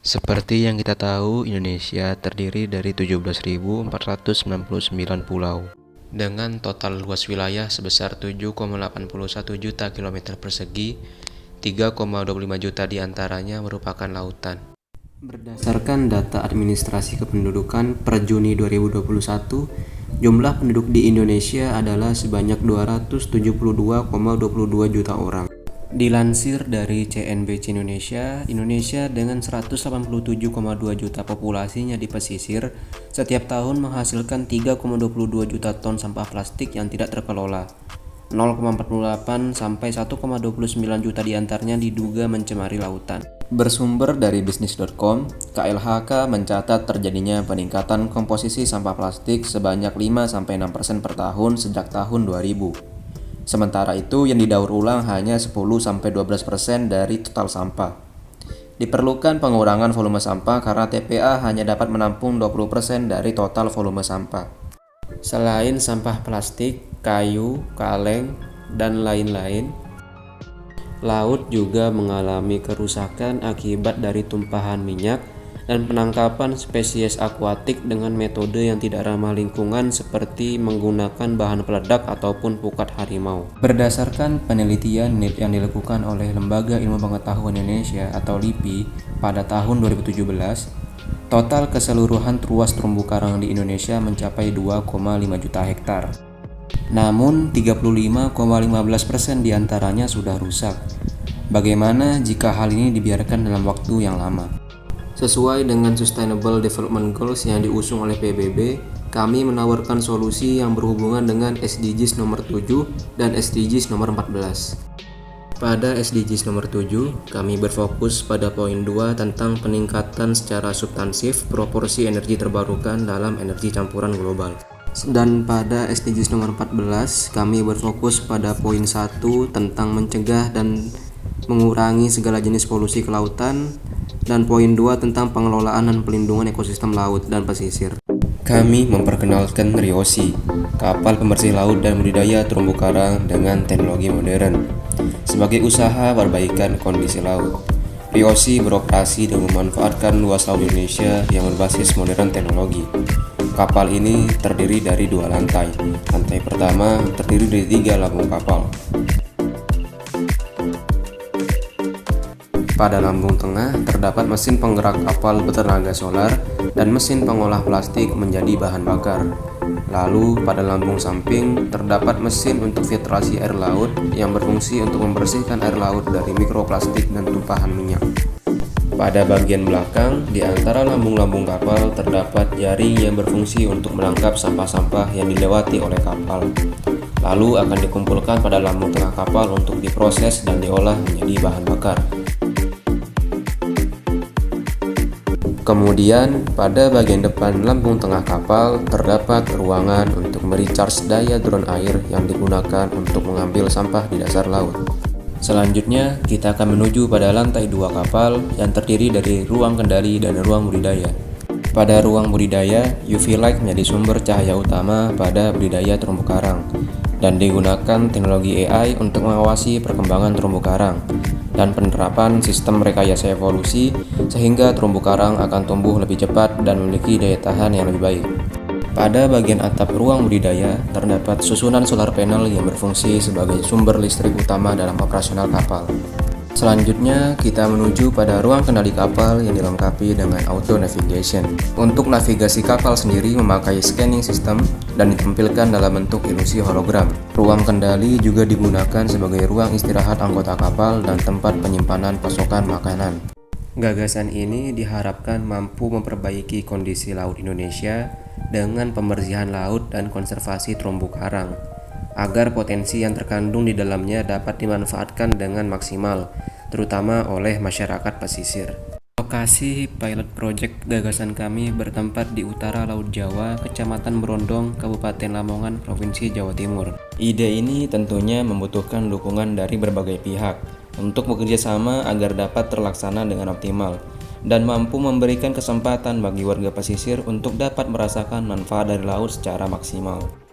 Seperti yang kita tahu, Indonesia terdiri dari 17.499 pulau dengan total luas wilayah sebesar 7,81 juta kilometer persegi, 3,25 juta diantaranya merupakan lautan. Berdasarkan data administrasi kependudukan per Juni 2021, jumlah penduduk di Indonesia adalah sebanyak 272,22 juta orang. Dilansir dari CNBC Indonesia, Indonesia dengan 187,2 juta populasinya di pesisir, setiap tahun menghasilkan 3,22 juta ton sampah plastik yang tidak terkelola. 0,48 sampai 1,29 juta diantaranya diduga mencemari lautan. Bersumber dari bisnis.com, KLHK mencatat terjadinya peningkatan komposisi sampah plastik sebanyak 5-6% per tahun sejak tahun 2000. Sementara itu yang didaur ulang hanya 10-12% dari total sampah. Diperlukan pengurangan volume sampah karena TPA hanya dapat menampung 20% dari total volume sampah. Selain sampah plastik, kayu, kaleng, dan lain-lain, laut juga mengalami kerusakan akibat dari tumpahan minyak dan penangkapan spesies akuatik dengan metode yang tidak ramah lingkungan seperti menggunakan bahan peledak ataupun pukat harimau. Berdasarkan penelitian yang dilakukan oleh Lembaga Ilmu Pengetahuan Indonesia atau LIPI pada tahun 2017, total keseluruhan ruas terumbu karang di Indonesia mencapai 2,5 juta hektar. Namun 35,15% diantaranya sudah rusak. Bagaimana jika hal ini dibiarkan dalam waktu yang lama? Sesuai dengan Sustainable Development Goals yang diusung oleh PBB, kami menawarkan solusi yang berhubungan dengan SDGs nomor 7 dan SDGs nomor 14. Pada SDGs nomor 7, kami berfokus pada poin 2 tentang peningkatan secara substansif proporsi energi terbarukan dalam energi campuran global. Dan pada SDGs nomor 14, kami berfokus pada poin 1 tentang mencegah dan mengurangi segala jenis polusi ke lautan, dan poin 2 tentang pengelolaan dan pelindungan ekosistem laut dan pesisir. Kami memperkenalkan Ryoshi, kapal pembersih laut dan budidaya terumbu karang dengan teknologi modern, sebagai usaha perbaikan kondisi laut. Ryoshi beroperasi dan memanfaatkan luas laut Indonesia yang berbasis modern teknologi. Kapal ini terdiri dari 2 lantai. Lantai pertama terdiri dari 3 lambung kapal. Pada lambung tengah terdapat mesin penggerak kapal bertenaga solar dan mesin pengolah plastik menjadi bahan bakar. Lalu pada lambung samping terdapat mesin untuk filtrasi air laut yang berfungsi untuk membersihkan air laut dari mikroplastik dan tumpahan minyak. Pada bagian belakang di antara lambung-lambung kapal terdapat jaring yang berfungsi untuk menangkap sampah-sampah yang dilewati oleh kapal. Lalu akan dikumpulkan pada lambung tengah kapal untuk diproses dan diolah menjadi bahan bakar. Kemudian, pada bagian depan lambung tengah kapal terdapat ruangan untuk merecharge daya drone air yang digunakan untuk mengambil sampah di dasar laut. Selanjutnya, kita akan menuju pada lantai 2 kapal yang terdiri dari ruang kendali dan ruang budidaya. Pada ruang budidaya, UV light menjadi sumber cahaya utama pada budidaya terumbu karang dan digunakan teknologi AI untuk mengawasi perkembangan terumbu karang dan penerapan sistem rekayasa evolusi sehingga terumbu karang akan tumbuh lebih cepat dan memiliki daya tahan yang lebih baik. Pada bagian atap ruang budidaya terdapat susunan solar panel yang berfungsi sebagai sumber listrik utama dalam operasional kapal. Selanjutnya kita menuju pada ruang kendali kapal yang dilengkapi dengan auto navigation. Untuk navigasi kapal sendiri memakai scanning system dan ditampilkan dalam bentuk ilusi hologram. Ruang kendali juga digunakan sebagai ruang istirahat anggota kapal dan tempat penyimpanan pasokan makanan. Gagasan ini diharapkan mampu memperbaiki kondisi laut Indonesia dengan pembersihan laut dan konservasi terumbu karang, agar potensi yang terkandung di dalamnya dapat dimanfaatkan dengan maksimal, terutama oleh masyarakat pesisir. Lokasi pilot project gagasan kami bertempat di utara Laut Jawa, Kecamatan Brondong, Kabupaten Lamongan, Provinsi Jawa Timur. Ide ini tentunya membutuhkan dukungan dari berbagai pihak untuk bekerja sama agar dapat terlaksana dengan optimal dan mampu memberikan kesempatan bagi warga pesisir untuk dapat merasakan manfaat dari laut secara maksimal.